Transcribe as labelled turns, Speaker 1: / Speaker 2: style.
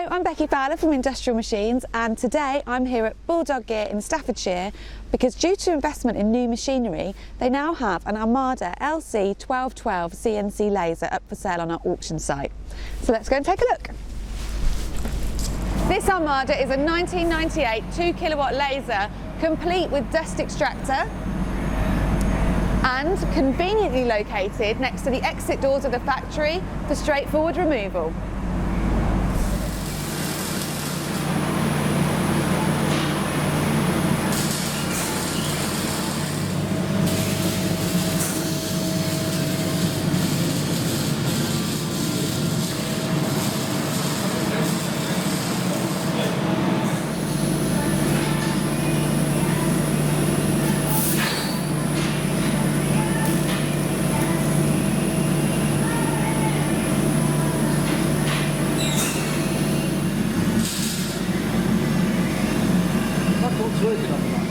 Speaker 1: Hello, I'm Becky Fowler from Industrial Machines, and today I'm here at Bulldog Gear in Staffordshire because due to investment in new machinery, they now have an Amada LC1212 CNC laser up for sale on our auction site. So let's go and take a look. This Amada is a 1998 2 kilowatt laser complete with dust extractor and conveniently located next to the exit doors of the factory for straightforward removal.
Speaker 2: Working on that.